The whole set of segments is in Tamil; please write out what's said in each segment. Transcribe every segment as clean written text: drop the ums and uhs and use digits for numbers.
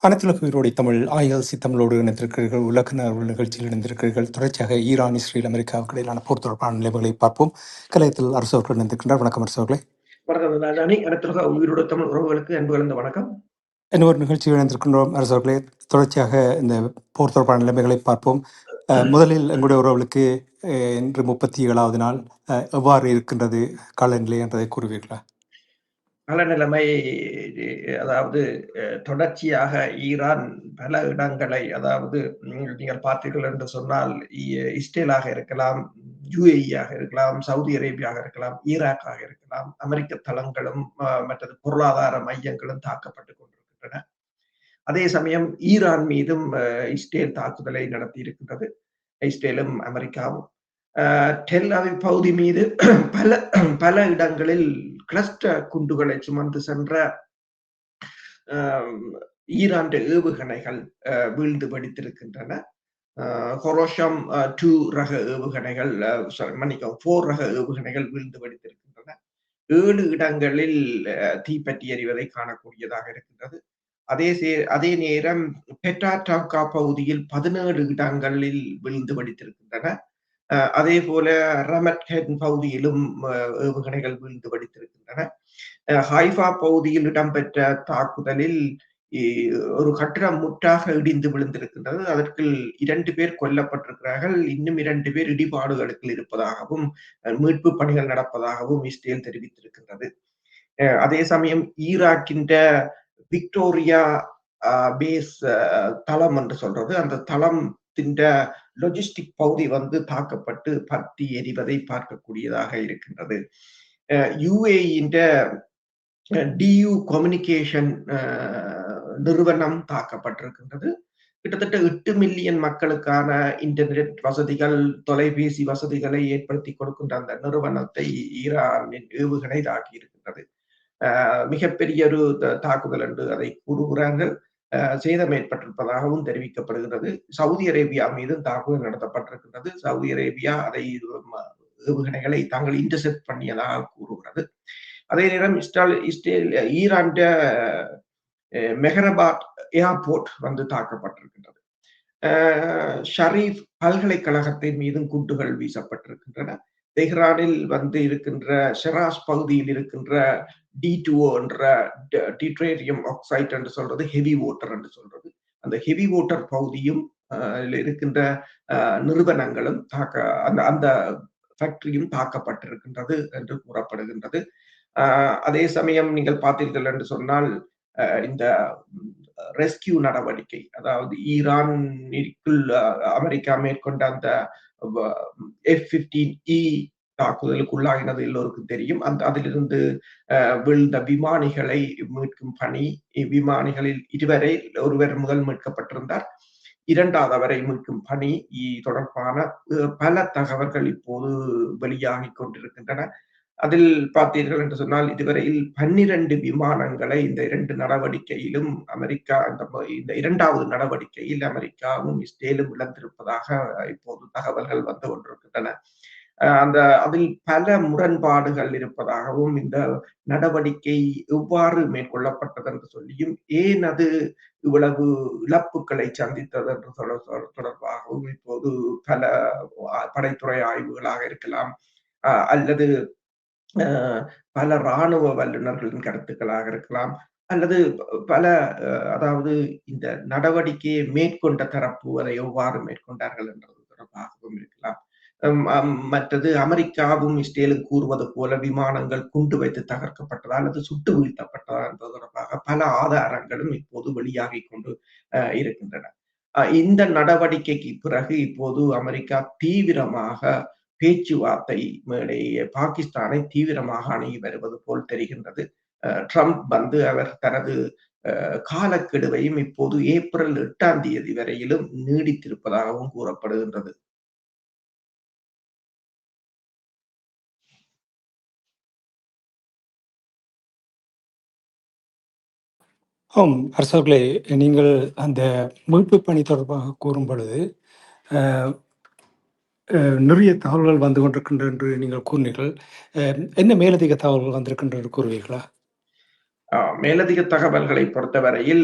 அனைத்துலக உயிரோடை தமிழ் ILC தமிழோடு இணைந்திருக்கிறீர்கள். உலக நாள் நிகழ்ச்சியில் இணைந்திருக்கிறீர்கள். தொடர்ச்சியாக ஈரான், இஸ்ரேல், அமெரிக்காவுக்கு இடையிலான போர் தொடர்பான நிலைமைகளை பார்ப்போம். கலையத்தில் அரசு அவர்கள் இணைந்திருக்கின்றார். வணக்கம் அரசு அவர்களே. வணக்கம் ராஜாணி. அனைத்துலக உயிரோட தமிழ் உறவுகளுக்கு அன்பு கலந்த வணக்கம். இன்னொரு நிகழ்ச்சியில் இணைந்திருக்கின்றோம் அரசு அவர்களே. தொடர்ச்சியாக இந்த போர் தொடர்பான நிலைமைகளை பார்ப்போம். முதலில் எங்களுடைய உறவுகளுக்கு இன்று 37வது நாள் எவ்வாறு இருக்கின்றது காலநிலை என்றதை கூறுவீர்களா? காலநிலைமை அதாவது தொடர்ச்சியாக ஈரான் பல இடங்களை அதாவது நீங்கள் பார்த்தீர்கள் என்று சொன்னால் இஸ்ரேலாக இருக்கலாம், UAE-ஆக இருக்கலாம், சவுதி அரேபியாக இருக்கலாம், ஈராக்காக இருக்கலாம், அமெரிக்க தளங்களும் மற்றது பொருளாதார மையங்களும் தாக்கப்பட்டுக் கொண்டிருக்கின்றன. அதே சமயம் ஈரான் மீதும் இஸ்ரேல் தாக்குதலை நடத்தி இருக்கின்றது. இஸ்ரேலும் அமெரிக்காவும் டெல் அவிவ் பகுதி மீது பல பல இடங்களில் கிளஸ்டர் குண்டுகளை சுமந்து சென்ற ஈரான் ஏவுகணைகள் வீழ்ந்து வெடித்திருக்கின்றன. ஹொரோஷம் 2 ரக ஏவுகணைகள், மன்னிக்கவும் 4 ரக ஏவுகணைகள் வீழ்ந்து வெடித்திருக்கின்றன. 7 இடங்களில் தீப்பற்றி எறிவதை காணக்கூடியதாக இருக்கின்றது. அதே நேரம் பெட்டாடாவ்கா பகுதியில் 17 இடங்களில் வீழ்ந்து வெடித்திருக்கின்றன. அதே போல ரமட்ஹெட் பகுதியிலும் ஏவுகணைகள் வீழ்ந்து வெடித்திருக்கின்றன. ஹைஃபா பகுதியில் இடம்பெற்ற தாக்குதலில் ஒரு கட்டிடம் முற்றாக இடிந்து விழுந்திருக்கின்றது. அதற்கு 2 பேர் கொல்லப்பட்டிருக்கிறார்கள். இன்னும் 2 பேர் இடிபாடுகளுக்கு இருப்பதாகவும் மீட்பு பணிகள் நடப்பதாகவும் இஸ்ரேல் தெரிவித்திருக்கின்றது. அதே சமயம் ஈராக்கின்ற விக்டோரியா பேஸ் தளம் என்று சொல்றது, அந்த தளத்தின் லாஜிஸ்டிக் பகுதி தாக்கப்பட்டு பற்றி எரிவதை பார்க்கக்கூடியதாக இருக்கின்றது. UAE DU கம்யூனிகேஷன் நிறுவனம் தாக்கப்பட்டிருக்கின்றது. கிட்டத்தட்ட 8 மில்லியன் மக்களுக்கான இன்டர்நெட் வசதிகள், தொலைபேசி வசதிகளை ஏற்படுத்தி கொடுக்கின்ற அந்த நிறுவனத்தை ஈரானின் ஏவுகணை தாக்கி இருக்கின்றது. மிகப்பெரிய ஒரு தாக்குதல் என்று அதை கூறுகிறார்கள். சேதம் ஏற்பட்டிருப்பதாகவும் தெரிவிக்கப்படுகிறது. சவுதி அரேபியா மீதும் தாக்குதல் நடத்தப்பட்டிருக்கின்றது. சவுதி அரேபியா அதை ஏவுகணைகளை தாங்கள் இன்டர்செப்ட் பண்ணியதாக கூறுகிறது. அதே நேரம் ஈரான் மெஹரபாத் ஏர்போர்ட் தாக்கப்பட்டிருக்கின்றது. ஷரீப் பல்கலைக்கழகத்தின் மீதும் குண்டுகள் வீசப்பட்டிருக்கின்றன. தெஹ்ரானில் இருக்கின்ற ஷெராஸ் பகுதியில் இருக்கின்ற D2O என்ற டிட்ரேரியம் ஆக்சைடு என்று சொல்றது, ஹெவி வாட்டர் என்று சொல்றது, அந்த ஹெவி வாட்டர் பகுதியும் இருக்கின்ற நிறுவனங்களும் அந்த ஃபேக்டரியும் தாக்கப்பட்டிருக்கின்றது என்று கூறப்படுகின்றது. அதே சமயம் நீங்கள் பார்த்தீர்கள் என்று சொன்னால் இந்த ரெஸ்கியூ நடவடிக்கை, அதாவது ஈரானிற்குள் அமெரிக்கா மேற்கொண்ட அந்த F-15E தாக்குதலுக்கு உள்ளாகினது எல்லோருக்கும் தெரியும். அதிலிருந்து விழுந்த விமானிகளை மீட்கும் பணி, விமானிகளில் ஒருவர் முதல் மீட்கப்பட்டிருந்தார், 2வது மீட்கும் பணி தொடர்பான பல தகவல்கள் இப்போது வெளியாகி கொண்டிருக்கின்றன. அதில் பார்த்தீர்கள் என்று சொன்னால் இதுவரையில் 12 விமானங்களை இந்த 2 நடவடிக்கையிலும் இந்த 2வது நடவடிக்கையில் அமெரிக்காவும் இஸ்ரேலும் இழந்திருப்பதாக இப்போது தகவல்கள் வந்து கொண்டிருக்கின்றன. அதில் பல முரண்பாடுகள் இருப்பதாகவும், இந்த நடவடிக்கை எவ்வாறு மேற்கொள்ளப்பட்டது என்று சொல்லியும், ஏன் அது இவ்வளவு இழப்புகளை சந்தித்தது என்று தொடர்பாகவும் இப்போது பல படைத்துறை ஆய்வுகளாக இருக்கலாம், அல்லது பல இராணுவ வல்லுநர்களின் கருத்துக்களாக இருக்கலாம், அல்லது பல அதாவது இந்த நடவடிக்கையை மேற்கொண்ட தரப்பு அதை எவ்வாறு மேற்கொண்டார்கள் என்றது தொடர்பாகவும் இருக்கலாம். மற்றது அமெரிக்காவும் இஸ்ரேலும் கூறுவது போல விமானங்கள் குண்டு வைத்து தகர்க்கப்பட்டதா அல்லது சுட்டு வீழ்த்தப்பட்டதா என்பது தொடர்பாக பல ஆதாரங்களும் இப்போது வெளியாகி கொண்டு இருக்கின்றன. இந்த நடவடிக்கைக்கு பிறகு இப்போது அமெரிக்கா தீவிரமாக பேச்சுவார்த்தை மேடையே பாகிஸ்தானை தீவிரமாக அணுகி வருவது போல் தெரிகின்றது. ட்ரம்ப் அவர் தனது காலக்கெடுவையும் இப்போது ஏப்ரல் 8ஆம் தேதி வரையிலும் நீடித்திருப்பதாகவும் கூறப்படுகின்றது. அரசர்களே, நீங்கள் அந்த மீட்பு பணி தொடர்பாக கூறும் பொழுது நிறைய தகவல்கள் வந்து கொண்டிருக்கின்ற என்று நீங்கள் கூறினீர்கள். என்ன மேலதிக தகவல்கள் வந்திருக்கின்ற என்று கூறுவீர்களா? மேலதிக தகவல்களை பொறுத்தவரையில்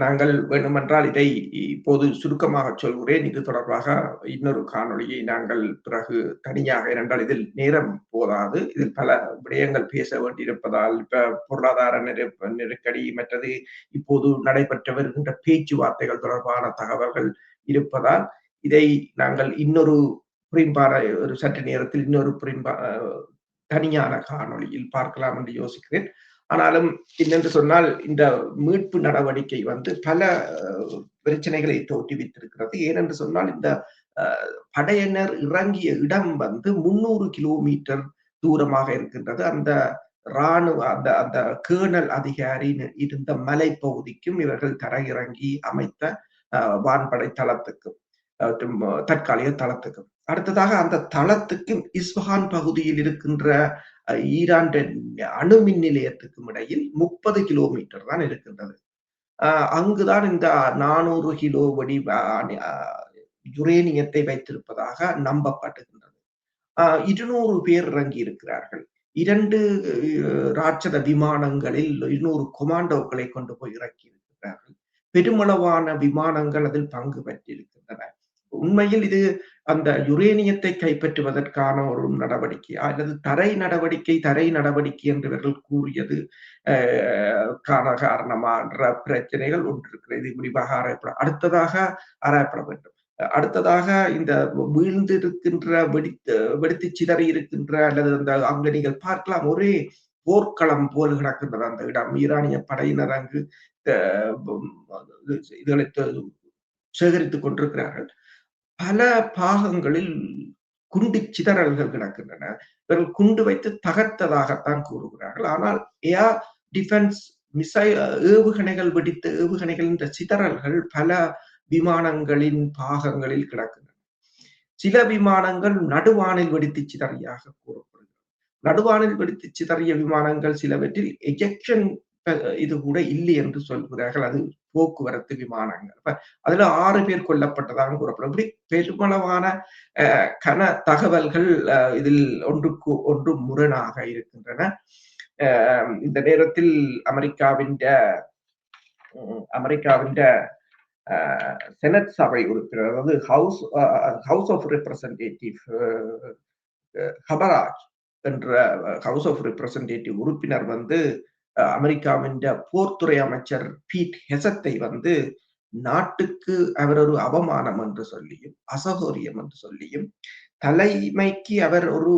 நாங்கள் வேண்டுமென்றால் இதை இப்போது சுருக்கமாகச் சொல்கிறேன். இது தொடர்பாக இன்னொரு காணொளியை நாங்கள் பிறகு தனியாக, ஏனென்றால் இதில் நேரம் போதாது. இதில் பல விடயங்கள் பேச வேண்டியிருப்பதால், இப்ப பொருளாதார நெருக்கடி, மற்றது இப்போது நடைபெற்று வருகின்ற பேச்சுவார்த்தைகள் தொடர்பான தகவல்கள் இருப்பதால், இதை நாங்கள் இன்னொரு ஒரு சற்று நேரத்தில் இன்னொரு தனியான காணொளியில் பார்க்கலாம் என்று யோசிக்கிறேன். ஆனாலும் என்னென்று சொன்னால், இந்த மீட்பு நடவடிக்கை வந்து பல பிரச்சனைகளை தோற்றுவித்திருக்கிறது. ஏனென்று சொன்னால், இந்த படையினர் இறங்கிய இடம் வந்து 300 கிலோமீட்டர் தூரமாக இருக்கின்றது. அந்த ராணுவ அந்த அந்த கேர்னல் அதிகாரி இருந்த மலைப்பகுதிக்கும் இவர்கள் தரையிறங்கி அமைத்த வான்படை தளத்துக்கும் தற்காலிக தளத்துக்கும். அடுத்ததாக அந்த தளத்துக்கும் இஸ்ஃபஹான் பகுதியில் இருக்கின்ற ஈரான் அணு மின் நிலையத்துக்கும் இடையில் 30 கிலோமீட்டர் தான் இருக்கின்றது. அங்குதான் இந்த 400 கிலோ வெடி யுரேனியத்தை வைத்திருப்பதாக நம்பப்படுகின்றது. 200 பேர் இறங்கி இருக்கிறார்கள். 2 ராட்சத விமானங்களில் 200 கொமாண்டோக்களை கொண்டு போய் இறக்கி இருக்கிறார்கள். பெருமளவான விமானங்கள் அதில் பங்கு பெற்றிருக்கின்றன. உண்மையில் இது அந்த யுரேனியத்தை கைப்பற்றுவதற்கான ஒரு நடவடிக்கை அல்லது தரை நடவடிக்கை என்று இவர்கள் கூறியது காரணமான பிரச்சனைகள் ஒன்று இருக்கிறது. இது முடிவாக அடுத்ததாக ஆராயப்பட வேண்டும். அடுத்ததாக இந்த வீழ்ந்திருக்கின்ற வெடித்து சிதறி இருக்கின்ற அல்லது அந்த அங்கு நீங்கள் பார்க்கலாம் ஒரே போர்க்களம் போல் கிடக்கின்றது அந்த இடம். ஈரானிய படையினர் அங்கு இதுகளை சேகரித்துக் கொண்டிருக்கிறார்கள். பல பாகங்களில் குண்டு சிதறல்கள் கிடக்கின்றன. இவர்கள் குண்டு வைத்து தகர்த்ததாகத்தான் கூறுகிறார்கள். ஆனால் ஏர் டிஃபென்ஸ் ஏவுகணைகள் வெடித்த ஏவுகணைகள் என்ற சிதறல்கள் பல விமானங்களின் பாகங்களில் கிடக்கின்றன. சில விமானங்கள் நடுவானில் வெடித்து சிதறியாக கூறப்படுகிறது. நடுவானில் வெடித்து சிதறிய விமானங்கள் சிலவற்றில் எஜெக்ஷன் இது கூட இல்லை என்று சொல்கிறார்கள். அது போக்குவரத்து விமானங்கள். அதுல 6 பேர் கொல்லப்பட்டதாக கூறப்படும். இப்படி பெருமளவான கன தகவல்கள் இதில் ஒன்றுக்கு ஒன்று முரணாக இருக்கின்றன. இந்த நேரத்தில் அமெரிக்காவின் செனட் சபை உறுப்பினர், அதாவது ஹவுஸ் ஆஃப் ரெப்ரசன்டேட்டிவ் ஹபராஜ் என்ற ஹவுஸ் ஆஃப் ரெப்ரசன்டேட்டிவ் உறுப்பினர் வந்து அமெரிக்காவின் போர்த்துறை அமைச்சர் பீட் ஹெசத்தை வந்து நாட்டுக்கு அவர் ஒரு அவமானம் என்று சொல்லியும் அசௌகரியம் என்று சொல்லியும் தலைமைக்கு அவர் ஒரு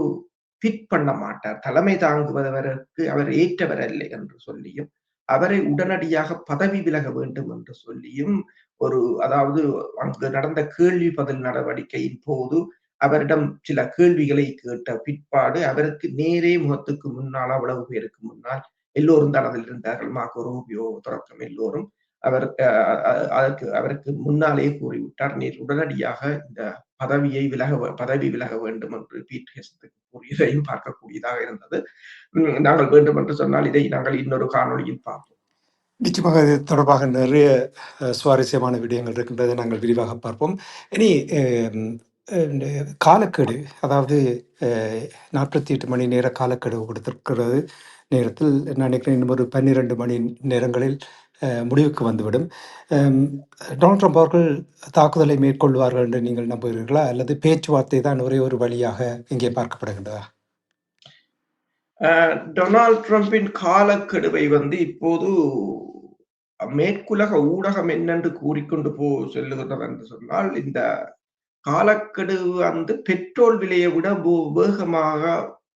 ஃபிட் பண்ண மாட்டார், தலைமை தாங்குவதற்கு அவர் ஏற்றவர் அல்ல என்று சொல்லியும் அவரை உடனடியாக பதவி விலக வேண்டும் என்று சொல்லியும் அதாவது அங்கு நடந்த கேள்வி பதில் நடவடிக்கையின் போது அவரிடம் சில கேள்விகளை கேட்ட பிற்பாடு அவருக்கு நேரே முகத்துக்கு முன்னால் அவ்வளவு பேருக்கு முன்னால் எல்லோரும் தான் அதில் இருந்தார்கள், மார்க்கோ ரூபியோ தொடக்கம் எல்லோரும் அவருக்கு முன்னாலே கூறிவிட்டார், நீர் உடனடியாக இந்த பதவி விலக வேண்டும் என்று பீட் ஹெசத்துக்கு கூறியதையும் பார்க்கக்கூடியதாக இருந்தது. நாங்கள் வேண்டும் என்று சொன்னால் இதை நாங்கள் இன்னொரு காணொளியில் பார்ப்போம். நிச்சயமாக இது தொடர்பாக நிறைய சுவாரஸ்யமான விடயங்கள் இருக்கின்றதை நாங்கள் விரிவாக பார்ப்போம். இனி காலக்கெடு, அதாவது 48 மணி நேர காலக்கெடு கொடுத்திருக்கிறது நேரத்தில் நான் நினைக்கிறேன் இன்னும் ஒரு 12 மணி நேரங்களில் முடிவுக்கு வந்துவிடும். டொனால்ட் ட்ரம்ப் அவர்கள் தாக்குதலை மேற்கொள்வார்கள் என்று நீங்கள் நம்புகிறீர்களா, அல்லது பேச்சுவார்த்தை தான் ஒரே ஒரு வழியாக இங்கே பார்க்கப்படுகின்றதா? டொனால்ட் ட்ரம்பின் காலக்கெடுவை வந்து இப்போது மேற்குலக ஊடகம் என்னென்று கூறிக்கொண்டு செல்லுகிறது என்று சொன்னால், இந்த காலக்கெடு வந்து பெட்ரோல் விலையை விட வேகமாக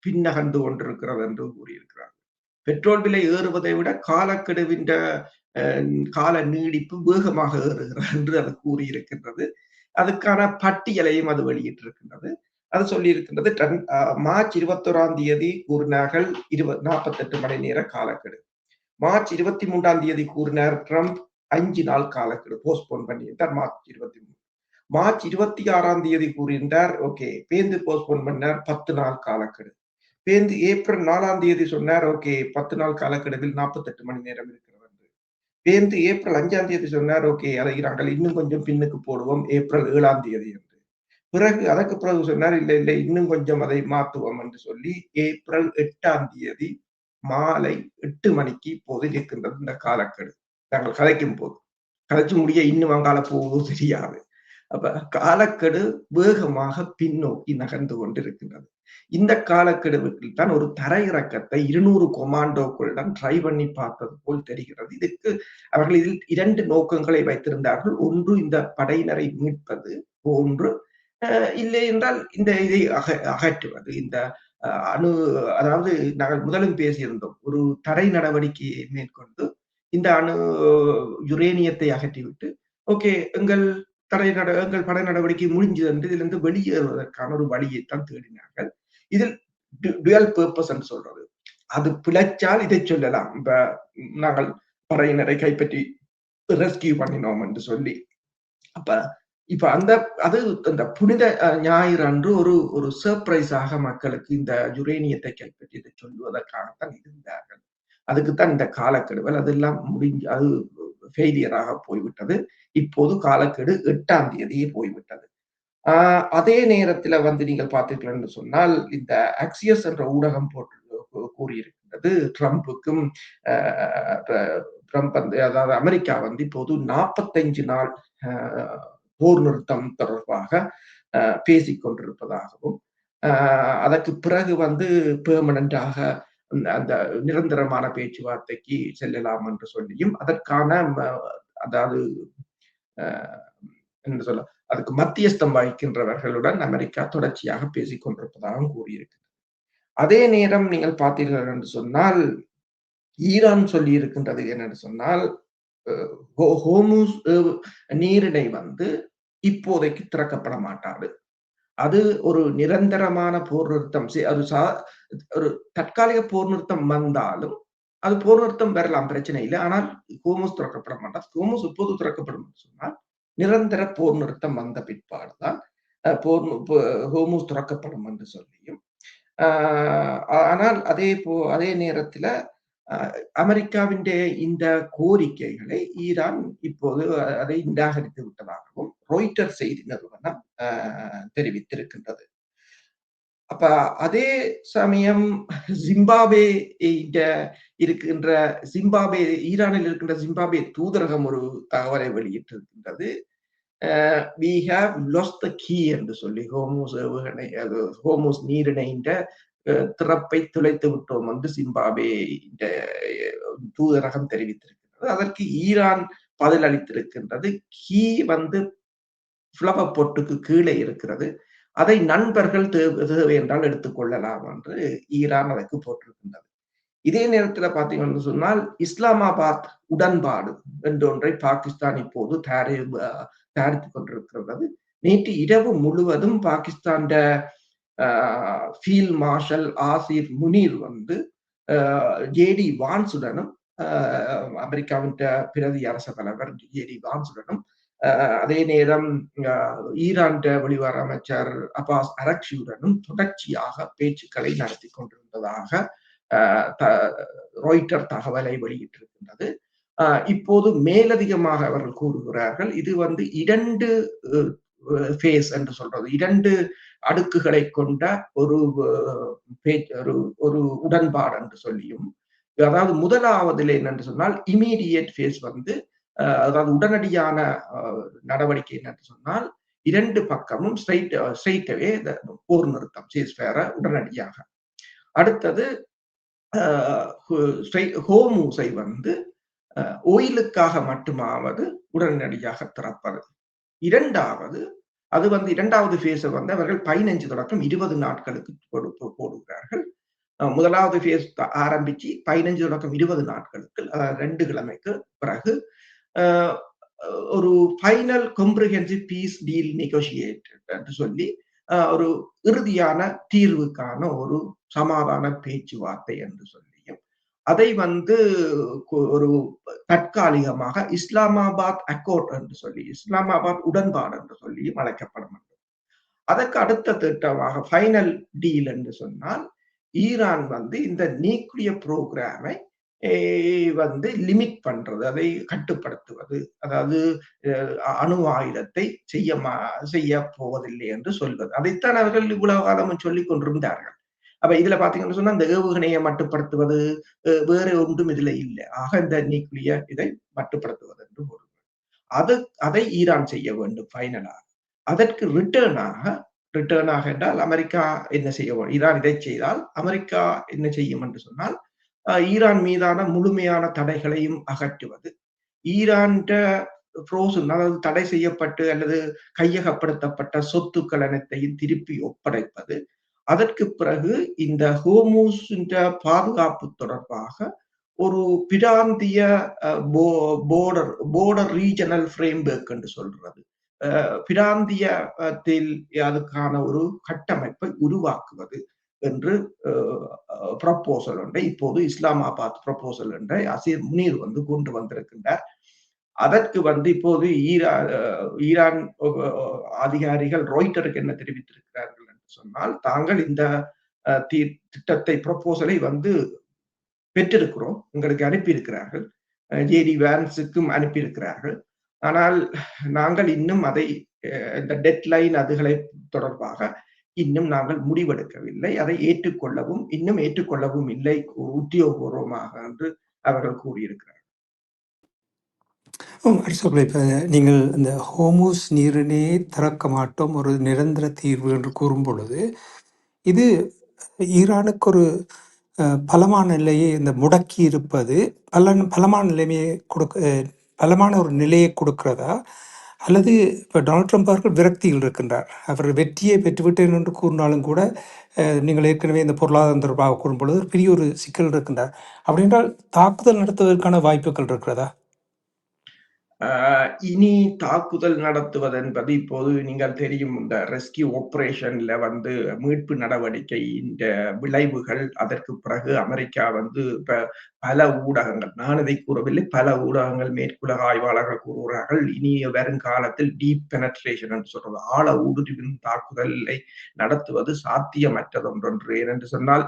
பின்னகர்ந்து கொண்டிருக்கிறது என்று கூறியிருக்கிறார். பெட்ரோல் விலை ஏறுவதை விட காலக்கெடுவின் கால நீடிப்பு வேகமாக ஏறுகிறது என்று அது கூறியிருக்கின்றது. அதுக்கான பட்டியலையும் அது வெளியிட்டிருக்கின்றது. அது சொல்லி இருக்கின்றது. மார்ச் 21 கூறினார்கள் 48 மணி நேர காலக்கெடு. மார்ச் 23 கூறினார் ட்ரம்ப் 5 நாள் காலக்கெடு போஸ்ட்போன் பண்ணியிருந்தார். மார்ச் 23. மார்ச் 26 கூறினார் ஓகே, பேந்து போஸ்ட்போன் பண்ணார் 10 நாள் காலக்கெடு. பேந்து ஏப்ரல் 4 சொன்னார் ஓகே 10 நாள் காலக்கெடுவில் 48 மணி நேரம் இருக்கிறது. பேந்து ஏப்ரல் 5 சொன்னார் ஓகே, அதை நாங்கள் இன்னும் கொஞ்சம் பின்னுக்கு போடுவோம் ஏப்ரல் 7 என்று. அதற்கு பிறகு சொன்னார் இல்லை இன்னும் கொஞ்சம் அதை மாற்றுவோம் என்று சொல்லி ஏப்ரல் 8 மாலை 8 மணிக்கு இப்போது இருக்கின்றது இந்த காலக்கெடு. நாங்கள் கதைக்கும் போது. கதைச்சு முடிய இன்னும் அங்கால போகுதோ தெரியாது. அப்ப காலக்கெடு வேகமாக பின்னோக்கி நகர்ந்து கொண்டிருக்கின்றது. இந்த காலக்கெடுவுக்குள் தான் ஒரு தரையிறக்கத்தை 200 கொமாண்டோக்களுடன் ட்ரை பண்ணி பார்த்தது போல் தெரிகிறது. இதுக்கு அவர்கள் இதில் 2 நோக்கங்களை வைத்திருந்தார்கள். ஒன்று இந்த படையினரை மீட்பது, ஒன்று இல்லை என்றால் இந்த இதை அகற்றுவது. இந்த அணு அதாவது நாங்கள் முதலும் பேசியிருந்தோம். ஒரு தடை நடவடிக்கையை மேற்கொண்டு இந்த யுரேனியத்தை அகற்றிவிட்டு, ஓகே எங்கள் படை நடவடிக்கை முடிஞ்சது என்று இதிலிருந்து வெளியேறுவதற்கான ஒரு வழியைத்தான் தேடினார்கள். இதில் டுவல் பர்பஸ் என்று சொல்றது. அது பிழைச்சால் இதை சொல்லலாம். இப்ப நாங்கள் படையினரை கைப்பற்றி ரெஸ்கியூ பண்ணினோம் என்று சொல்லி. அப்ப இப்ப அது அந்த புனித ஞாயிறு அன்று ஒரு சர்ப்ரைஸாக மக்களுக்கு இந்த யுரேனியத்தை கைப்பற்றி இதை சொல்லுவதற்காகத்தான் இருந்தார்கள். அதுக்குத்தான் இந்த காலக்கெடுவல் அதெல்லாம் முடிஞ்சு அது ஃபெயிலியராக போய்விட்டது. இப்போது காலக்கெடு 8ஆம் தேதியே போய்விட்டது. அதே நேரத்துல நீங்கள் பார்த்தீர்கள் என்று சொன்னால் இந்த அக்சியஸ் என்ற ஊடகம் போட்டு கூறியிருக்கின்றது ட்ரம்புக்கும் ட்ரம்ப் அதாவது அமெரிக்கா இப்போது 45 நாள் போர் நிறுத்தம் தொடர்பாக பேசிக் கொண்டிருப்பதாகவும் அதற்கு பிறகு பெர்மனண்டாக அந்த நிரந்தரமான பேச்சுவார்த்தைக்கு செல்லலாம் என்று சொல்லியும் அதற்கான அதாவது என்ன சொல்ல அதுக்கு மத்தியஸ்தம் வகிக்கின்றவர்களுடன் அமெரிக்கா தொடர்ச்சியாக பேசிக் கொண்டிருப்பதாகவும் கூறியிருக்கிறது. அதே நேரம் நீங்கள் பார்த்தீர்கள் என்று சொன்னால் ஈரான் சொல்லி இருக்கின்றது என்னென்று சொன்னால் ஹோர்முஸ் நீரிணை இப்போதைக்கு திறக்கப்பட மாட்டாது. அது ஒரு நிரந்தரமான போர் நிறுத்தம் ஒரு தற்காலிக போர் நிறுத்தம் வந்தாலும் அது போர் நிறுத்தம் வரலாம், பிரச்சனை இல்லை. ஆனால் ஹோர்முஸ் திறக்கப்பட மாட்டாது. ஹோர்முஸ் எப்போது திறக்கப்படும் சொன்னால் நிரந்தர போர் நிறுத்தம் வந்த பிற்பாடுதான் ஹோர்முஸ் திறக்கப்படும் என்று சொல்லியும் ஆனால் அதே நேரத்துல அமெரிக்காவின் இந்த கோரிக்கைகளை ஈரான் இப்போது அதை நிராகரித்து விட்டதாகவும் ராய்ட்டர் செய்தி நிறுவனம் தெரிவித்திருக்கின்றது. அப்ப அதே சமயம் ஜிம்பாப்வே ஈரானில் இருக்கின்ற ஜிம்பாப்வே தூதரகம் ஒரு தகவலை வெளியிட்டிருக்கின்றது. we have lost the key என்று சொல்லி ஹோர்முஸ் நீரிணைன்ற திறப்பை துளைத்து விட்டோம் என்று ஜிம்பாப்வே தூதரகம் தெரிவித்திருக்கின்றது. அதற்கு ஈரான் பதில் அளித்திருக்கின்றது. கீ ஃப்ளவர் பொட்டுக்கு கீழே இருக்கிறது, அதை நண்பர்கள் தேவை என்றால் எடுத்துக்கொள்ளலாம் என்று ஈரான் அதற்கு போட்டிருக்கின்றது. இதே நேரத்தில் பார்த்தீங்கன்னு சொன்னால் இஸ்லாமாபாத் உடன்பாடு என்றொன்றை பாகிஸ்தான் இப்போது தயாரித்துக் கொண்டிருக்கிறது. நேற்று இரவு முழுவதும் பாகிஸ்தான் ஃபீல்ட் மார்ஷல் ஆசிர் முனீர் ஜேடி வான்ஸுடனும் அமெரிக்காவின் பிரதி அரச தலைவர் ஜேடி வான்ஸுடனும் அதே நேரம் ஈரான் வெளிவார அமைச்சர் அப்பாஸ் அரக்சியுடனும் தொடர்ச்சியாக பேச்சுக்களை நடத்தி கொண்டிருந்ததாக ராய்ட்டர் தகவலை வெளியிட்டிருக்கின்றது. இப்போது மேலதிகமாக அவர்கள் கூறுகிறார்கள் இது 2 ஃபேஸ் என்று சொல்றது, 2 அடுக்குகளை கொண்ட ஒரு உடன்பாடு என்று சொல்லியும், அதாவது முதலாவதுல என்னென்று சொன்னால் இமீடியட் ஃபேஸ் அதாவது உடனடியான நடவடிக்கை என்னென்று சொன்னால் 2 பக்கமும் ஸ்ட்ரைட்டாவே போர் நிறுத்தம் சீஸ்ஃபயரை உடனடியாக. அடுத்தது ஹோர்முஸை ஓயிலுக்காக மட்டுமாவது உடனடியாக திறப்பது. இரண்டாவது அது இரண்டாவது ஃபேஸை அவர்கள் 15 தொடக்கம் 20 நாட்களுக்கு போடுகிறார்கள். முதலாவது ஃபேஸ் ஆரம்பிச்சு 15 தொடக்கம் 20 நாட்களுக்கு 2 கிழமைக்கு பிறகு ஒரு ஃபைனல் காம்ப்ரிஹென்சிவ் பீஸ் டீல் நெகோசியேட்டட் என்று சொல்லி ஒரு இறுதியான தீர்வுக்கான ஒரு சமாதான பேச்சுவார்த்தை என்று சொல்லியும் அதை ஒரு தற்காலிகமாக இஸ்லாமாபாத் அக்கோர்ட் என்று சொல்லி இஸ்லாமாபாத் உடன்பாடு என்று சொல்லியும் அழைக்கப்படும். அதற்கு அடுத்த திட்டமாக ஃபைனல் டீல் என்று சொன்னால் ஈரான் இந்த நியூக்ளியர் புரோகிராமை லிமிட் பண்றது, அதை கட்டுப்படுத்துவது, அதாவது அணு ஆயுதத்தை செய்ய போவதில்லை என்று சொல்வது. அதைத்தான் அவர்கள் இவ்வளவு காலமும் சொல்லிக் கொண்டிருந்தார்கள். அப்ப இதுல பாத்தீங்கன்னு சொன்னா இந்த ஏவுகணையை மட்டுப்படுத்துவது வேற ஒன்றும் இதுல இல்ல. ஆக இந்த நியூக்ளியர் இதை மட்டுப்படுத்துவது என்று ஒரு அது அதை ஈரான் செய்ய வேண்டும் ஃபைனலா. அதற்கு ரிட்டர்னாக என்றால் அமெரிக்கா என்ன செய்ய ஈரான் இதை செய்தால் அமெரிக்கா என்ன செய்யும் என்று சொன்னால் ஈரான் மீதான முழுமையான தடைகளையும் அகற்றுவது. ஈரான் ஃப்ரோசன் அதாவது தடை செய்யப்பட்டு அல்லது கையகப்படுத்தப்பட்ட சொத்துக்கள் அனைத்தையும் திருப்பி ஒப்படைப்பது. அதற்கு பிறகு இந்த ஹோர்மூஸ் பாதுகாப்பு தொடர்பாக ஒரு பிராந்திய போர்டர் ரீஜனல் ஃப்ரேம்வொர்க் என்று சொல்றது. பிராந்தியத்தில் அதுக்கான ஒரு கட்டமைப்பை உருவாக்குவது என்று ப்ரப்போசல் ஒன்றை இப்போது இஸ்லாமாபாத் ப்ரப்போசல் ஒன்றை அசீர் முனீர் வந்து கொண்டு வந்திருக்கின்றார். அதற்கு வந்து இப்போது ஈரான் அதிகாரிகள் ராய்ட்டருக்கு என்ன தெரிவித்திருக்கிறார்கள் என்று சொன்னால், தாங்கள் இந்த திட்டத்தை ப்ரப்போசலை வந்து பெற்றிருக்கிறோம், உங்களுக்கு அனுப்பியிருக்கிறார்கள், ஜேடி வேன்ஸுக்கும் அனுப்பியிருக்கிறார்கள். ஆனால் நாங்கள் இன்னும் அதை இந்த டெட்லைன் அதுகளை தொடர்பாக இன்னும் நாங்கள் முடிவெடுக்கவில்லை, அதை இன்னும் ஏற்றுக்கொள்ளவும் இல்லை உத்தியோகபூர்வமாக என்று அவர்கள் கூறியிருக்கிறார்கள். இப்போ நீங்கள் இந்த ஹோமூஸ் நீரினை திறக்க மாட்டோம் ஒரு நிரந்தர தீர்வு என்று கூறும் பொழுது இது ஈரானுக்கு ஒரு பலமான நிலையை இந்த முடக்கி இருப்பது பலமான நிலைமையை பலமான ஒரு நிலையை கொடுக்கிறதா, அல்லது இப்போ டொனால்ட் ட்ரம்ப் அவர்கள் விரக்தியில் இருக்கின்றார், அவர் வெற்றியை பெற்றுவிட்டேன் என்று கூறினாலும் கூட நீங்கள் ஏற்கனவே இந்த பொருளாதாரம் தொடர்பாக கூறும் பொழுது பெரிய ஒரு சிக்கல் இருக்கின்றார். அப்படின்றால் தாக்குதல் நடத்துவதற்கான வாய்ப்புகள் இருக்கிறதா? இனி தாக்குதல் நடத்துவது என்பது இப்போது நீங்கள் தெரியும், இந்த ரெஸ்கியூ ஆபரேஷன்ல வந்து மீட்பு நடவடிக்கை இந்த விளைவுகள், அதற்கு பிறகு அமெரிக்கா வந்து இப்ப பல ஊடகங்கள், நான் இதை கூறவில்லை, பல ஊடகங்கள் மேற்குலக ஆய்வாளர்கள் கூறுகிறார்கள், இனி வருங்காலத்தில் டீப் பெனட்ரேஷன் என்று சொல்றது ஆழ ஊடுருவின் தாக்குதலை நடத்துவது சாத்தியமற்றது ஒன்றொன்று. ஏனென்று சொன்னால்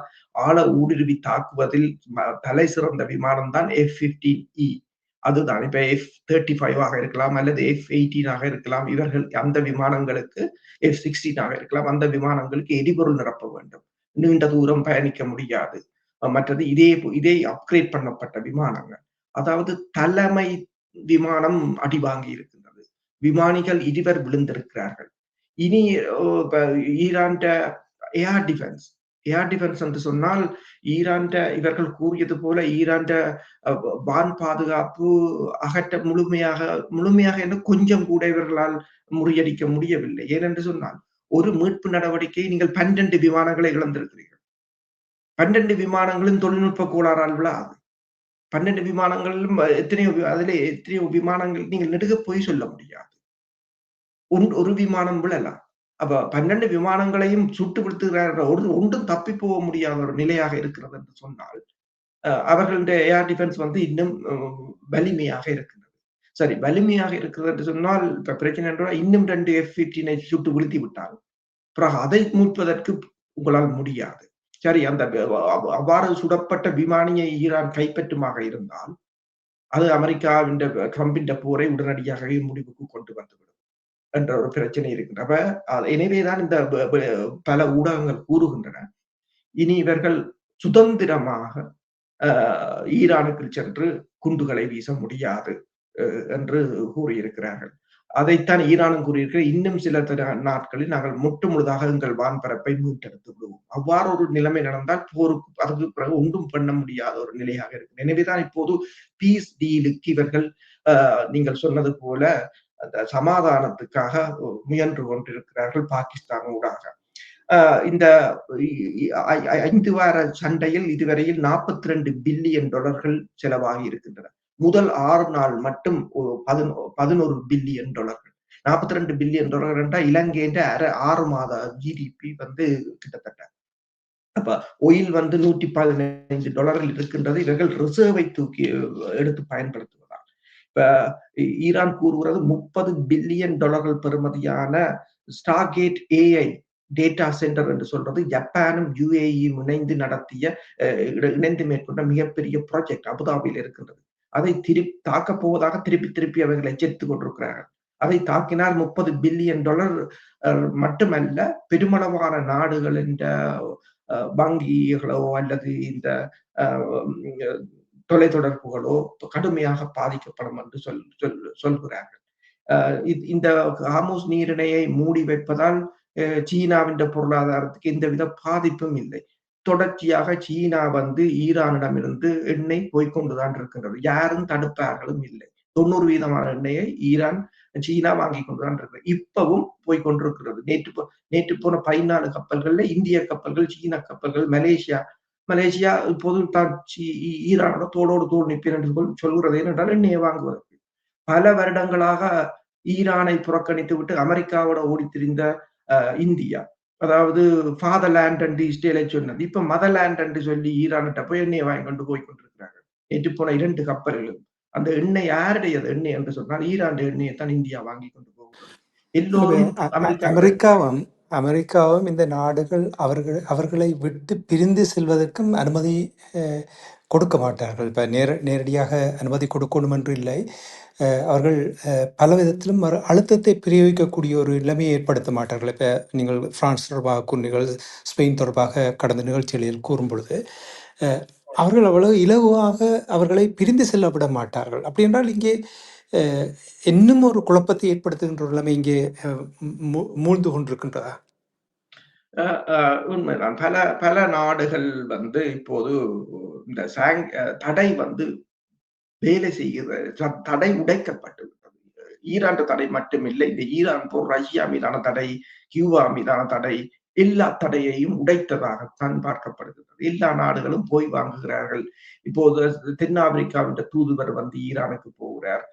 ஆழ ஊடுருவி தாக்குவதில் தலை சிறந்த விமானம் தான் F-15E. அதுதான் இப்ப F-35 இருக்கலாம் அல்லது F-18 இருக்கலாம். இவர்கள் அந்த விமானங்களுக்கு F-16 இருக்கலாம். அந்த விமானங்களுக்கு எரிபொருள் நிரப்ப வேண்டும், நீண்ட தூரம் பயணிக்க முடியாது. மற்றது இதே அப்கிரேட் பண்ணப்பட்ட விமானங்கள், அதாவது தலைமை விமானம் அடி வாங்கி இருக்கின்றது, விமானிகள் 20 விழுந்திருக்கிறார்கள். இனி ஈரான் ஏர் டிஃபென்ஸ் என்று சொன்னால் ஈரான் இவர்கள் கூறியது போல ஈரான் வான் பாதுகாப்பு முழுமையாக என்று கொஞ்சம் கூட இவர்களால் முறியடிக்க முடியவில்லை. ஏனென்று சொன்னால் ஒரு மீட்பு நடவடிக்கையை நீங்கள் 12 விமானங்களை இழந்திருக்கிறீர்கள். 12 விமானங்களும் தொழில்நுட்ப கோளாறால் விழாது. 12 விமானங்களிலும் எத்தனையோ விமானங்கள் நீங்கள் நெடுக போய் சொல்ல முடியாது. ஒரு விமானம் விழலாம். அப்ப 12 விமானங்களையும் சுட்டு விடுத்துகிறார்கள், ஒன்றும் தப்பி போக முடியாத ஒரு நிலையாக இருக்கிறது என்று சொன்னால் அவர்களுடைய ஏர் டிஃபென்ஸ் வந்து இன்னும் வலிமையாக இருக்கின்றது. சரி, வலிமையாக இருக்கிறது என்று சொன்னால் இப்ப பிரச்சனை என்றால் இன்னும் 2 F-15 சுட்டு வீழ்த்தி விட்டால் பிறகு அதை மீட்பதற்கு உங்களால் முடியாது. சரி, அந்த அவ்வாறு சுடப்பட்ட விமானியை ஈரான் கைப்பற்றுமாக இருந்தால் அது அமெரிக்காவின் ட்ரம்பின் போரை உடனடியாகவே முடிவுக்கு கொண்டு வந்துவிடும் என்ற ஒரு பிரச்சனை இருக்கின்றன. எனவேதான் இந்த பல ஊடகங்கள் கூறுகின்றன, இனி இவர்கள் சுதந்திரமாக ஈரானுக்கு சென்று குண்டுகளை வீச முடியாது என்று கூறியிருக்கிறார்கள். அதைத்தான் ஈரானும் கூறியிருக்கிற, இன்னும் சில நாட்களில் நாங்கள் முழுதாக எங்கள் வான்பரப்பை மீட்டெடுத்து விடுவோம். அவ்வாறு ஒரு நிலைமை நடந்தால் போருக்கு அதற்கு பிறகு ஒன்றும் பண்ண முடியாத ஒரு நிலையாக இருக்கு. எனவேதான் இப்போது பீஸ் டீலுக்கு இவர்கள் நீங்கள் சொன்னது போல அந்த சமாதானத்துக்காக முயன்று கொண்டிருக்கிறார்கள் பாகிஸ்தான் ஊடாக. இந்த 5 வார சண்டையில் இதுவரையில் $42 பில்லியன் செலவாகி இருக்கின்றன. முதல் 6 நாள் மட்டும் $11 பில்லியன். $42 பில்லியன் என்றால் இலங்கையின் 6 மாத ஜிடிபி வந்து கிட்டத்தட்ட. அப்ப ஒயில் வந்து $115 இருக்கின்றது. இவர்கள் ரிசர்வை தூக்கி எடுத்து பயன்படுத்துவதால் இப்ப ஈரான் கூறுகிறது $30 பில்லியன் பெறுமதியான ஸ்டார்கேட் AI டேட்டா சென்டர் என்று சொல்றது ஜப்பானும் UAE-யும் இணைந்து மேற்கொண்ட மிகப்பெரிய ப்ராஜெக்ட் அபுதாபியில் இருக்கின்றது. அதை தாக்கப் போவதாக திருப்பி அவர்கள் எச்சரித்துக் கொண்டிருக்கிறார்கள். அதை தாக்கினால் $30 பில்லியன் மட்டுமல்ல, பெருமளவான நாடுகள் என்ற வங்கிகளோ அல்லது இந்த தொலைத்தொடர்புகளோ கடுமையாக பாதிக்கப்படும் என்று சொல்கிறார்கள். இந்த ஹார்முஸ் நீரிணையை மூடி வைப்பதால் சீனாவின் பொருளாதாரத்துக்கு எந்தவித பாதிப்பும் இல்லை. தொடர்ச்சியாக சீனா ஈரானிடமிருந்து எண்ணெய் போய்கொண்டுதான் இருக்கின்றது. யாரும் தடுப்பார்களும் இல்லை. 90% எண்ணெயை சீனா வாங்கி கொண்டுதான் இருக்கிறது. இப்பவும் போய்கொண்டிருக்கிறது. நேற்று போன 14 கப்பல்கள்ல இந்திய கப்பல்கள், சீன கப்பல்கள், மலேசியா இப்போது தான் ஈரானோட தோளோடு தோள் நிற்பேன் என்று சொல்கிறது. ஏனென்றால் எண்ணெயை வாங்குவதற்கு பல வருடங்களாக ஈரானை புறக்கணித்து விட்டு அமெரிக்காவோட ஓடித்திரிந்த இந்தியா, அதாவது ஃபாதர்லேண்ட் என்று இஸ்ரேலை சொன்னது, இப்ப மதர்லேண்ட் என்று சொல்லி ஈரான்கிட்ட போய் எண்ணெயை வாங்கி கொண்டு போய்கொண்டிருக்கிறார்கள். நேற்று போன 2 கப்பல்களும் அந்த எண்ணெய் யாருடையது எண்ணெய் என்று சொன்னால் ஈரான் எண்ணெயை தான் இந்தியா வாங்கி கொண்டு போகிறது. எல்லோரும் அமெரிக்காவும் இந்த நாடுகள் அவர்களை விட்டு பிரிந்து செல்வதற்கும் அனுமதி கொடுக்க மாட்டார்கள். இப்ப நேரடியாக அனுமதி கொடுக்கணும் என்று இல்லை. அவர்கள் பல விதத்திலும் அழுத்தத்தை பிரயோகிக்கக்கூடிய ஒரு நிலைமையை ஏற்படுத்த மாட்டார்கள். இப்போ நீங்கள் பிரான்ஸ் தொடர்பாக கூறினீர்கள், ஸ்பெயின் தொடர்பாக கடந்த நிகழ்ச்சிகளில் கூறும் பொழுது அவர்கள் அவ்வளவு இலகுவாக அவர்களை பிரிந்து செல்ல விட மாட்டார்கள். அப்படி என்றால் இங்கே இன்னும் ஒரு குழப்பத்தை ஏற்படுத்துகின்ற நிலைமை இங்கே மூழ்ந்து கொண்டிருக்கின்றதா? உண்மைதான். பல நாடுகள் இப்போது இந்த தடை வேலை செய்கிறது. தடை உடைக்கப்பட்டு விட்டது. ஈரான் தடை மட்டுமில்லை, இந்த ஈரான் போர், ரஷ்யா மீதான தடை, கியூபா மீதான தடை, எல்லா தடையையும் உடைத்ததாகத்தான் பார்க்கப்படுகிறது. எல்லா நாடுகளும் போய் வாங்குகிறார்கள். இப்போது தென்னாப்பிரிக்காவின் தூதுவர் ஈரானுக்கு போகிறார்,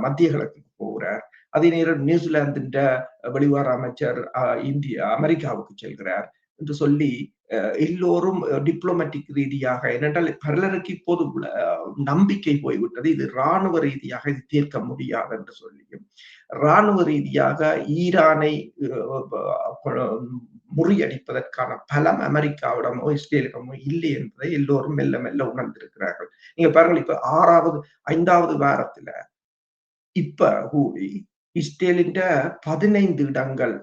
மத்திய கிழக்குக்கு போகிறார். அதே நேரம் நியூசிலாந்தின் வெளிவார அமைச்சர் அமெரிக்காவுக்கு செல்கிறார் என்று சொல்லி எல்லோரும் டிப்ளோமேட்டிக் ரீதியாக, ஏனென்றால் பலருக்கு இப்போது நம்பிக்கை போய்விட்டது, இது இராணுவ ரீதியாக இது தீர்க்க முடியாது என்று சொல்லியும், இராணுவ ரீதியாக ஈரானை முறியடிப்பதற்கான பலம் அமெரிக்காவிடமோ இஸ்ரேலிடமோ இல்லை என்பதை எல்லோரும் மெல்ல மெல்ல உணர்ந்திருக்கிறார்கள். நீங்க பாருங்கள், இப்ப 5வது வாரத்துல இப்ப கூடி இஸ்ரேலின் 15 இடங்கள்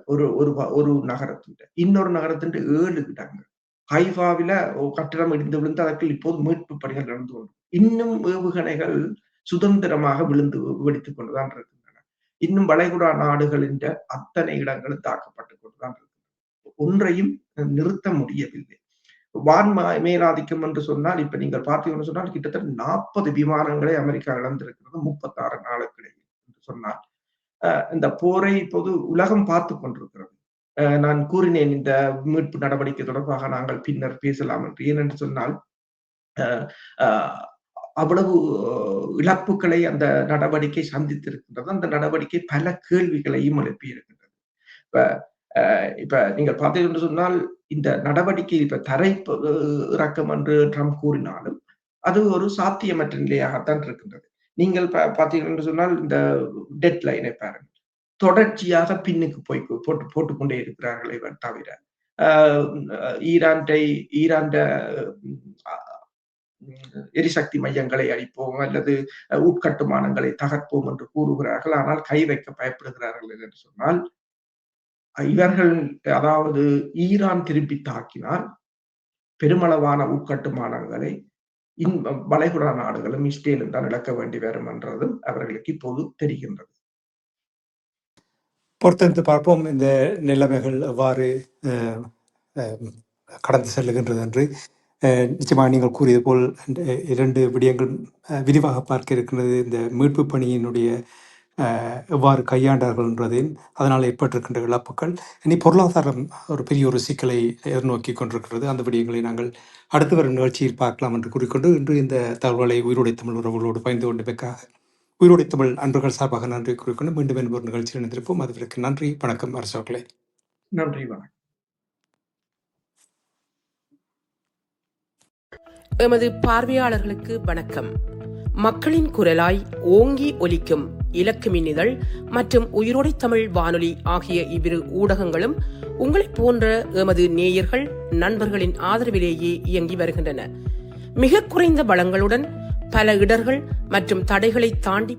ஒரு நகரத்தின், இன்னொரு நகரத்தின் 7 இடங்கள், ஹைஃபாவில கட்டிடம் இடிந்து விழுந்து அதற்கு இப்போது மீட்பு பணிகள் நடந்து கொண்டு, இன்னும் ஏவுகணைகள் சுதந்திரமாக வெடித்துக் கொண்டுதான் இருக்கின்றன. இன்னும் வளைகுடா நாடுகளின் அத்தனை இடங்களும் தாக்கப்பட்டுக் கொண்டுதான் இருக்கின்றன. ஒன்றையும் நிறுத்த முடியவில்லை. வான் மேலாதிக்கம் என்று சொன்னால், இப்ப நீங்கள் பார்த்தீங்கன்னு சொன்னால் கிட்டத்தட்ட 40 விமானங்களை அமெரிக்கா இழந்திருக்கிறது 36 நாளுக்கிடையில் என்று சொன்னால், இந்த போரை இப்போது உலகம் பார்த்து கொண்டிருக்கிறது. நான் கூறினேன், இந்த மீட்பு நடவடிக்கை தொடர்பாக நாங்கள் பின்னர் பேசலாம் என்று. ஏனென்று சொன்னால் அவ்வளவு இழப்புகளை அந்த நடவடிக்கை சந்தித்திருக்கின்றது. அந்த நடவடிக்கை பல கேள்விகளையும் எழுப்பி இருக்கின்றது. இப்ப நீங்கள் பார்த்தீங்கன்னு சொன்னால், இந்த நடவடிக்கை இப்ப தரை இறக்கம் என்று ட்ரம்ப் கூறினாலும் அது ஒரு சாத்தியமற்ற நிலையாகத்தான் இருக்கின்றது. நீங்கள் பார்த்தீங்கன்னு சொன்னால், இந்த டெட் லைனை பாருங்கள், தொடர்ச்சியாக பின்னுக்கு போட்டுக்கொண்டே இருக்கிறார்களே தவிர ஈரான் எரிசக்தி மையங்களை அழிப்போம் அல்லது உட்கட்டுமானங்களை தகர்ப்போம் என்று கூறுகிறார்கள். ஆனால் கை வைக்க பயப்படுகிறார்கள் என்று சொன்னால், இவர்கள், அதாவது ஈரான் திருப்பி தாக்கினால் பெருமளவான உட்கட்டுமானங்களை வளைகுடா நாடுகளும் இஸ்ரேலும் தான் இழக்க வேண்டி வரும் என்றதும் அவர்களுக்கு இப்போது தெரிகின்றது. பொறுத்திருந்து பார்ப்போம் இந்த நிலைமைகள் எவ்வாறு கடந்து செல்லுகின்றது என்று. நிச்சயமாக நீங்கள் கூறியது போல் 2 விடயங்கள் விரிவாக பார்க்க இருக்கின்றது. இந்த மீட்பு பணியினுடைய எவ்வாறு கையாண்டார்கள் என்றதையும், அதனால் ஏற்பட்டிருக்கின்ற இழப்புகள், இனி பொருளாதாரம் ஒரு பெரிய ஒரு சிக்கலை எதிர்நோக்கி கொண்டிருக்கிறது. அந்த விடயங்களை நாங்கள் அடுத்து வரும் நிகழ்ச்சியில் பார்க்கலாம் என்று கூறிக்கொண்டு, இன்று இந்த தகவலை உயிரோடை தமிழ் உறவுகளோடு பகிர்ந்து கொண்டதற்காக உயிரோடை தமிழ் அன்பர்கள் சார்பாக நன்றி கூறிக்கொண்டு, மீண்டும் ஒரு நிகழ்ச்சியில் இணைந்திருப்போம். அதுவரைக்கும் நன்றி, வணக்கம் அரசர்களே. நன்றி, வணக்கம். எமது பார்வையாளர்களுக்கு வணக்கம். மக்களின் குரலாய் ஓங்கி ஒலிக்கும் இலக்கு மின்னிதழ் மற்றும் உயிரோடை தமிழ் வானொலி ஆகிய இவ்விரு ஊடகங்களும் உங்களைப் போன்ற எமது நேயர்கள், நண்பர்களின் ஆதரவிலேயே இயங்கி வருகின்றன. மிக குறைந்த வளங்களுடன் பல இடர்கள் மற்றும் தடைகளை தாண்டி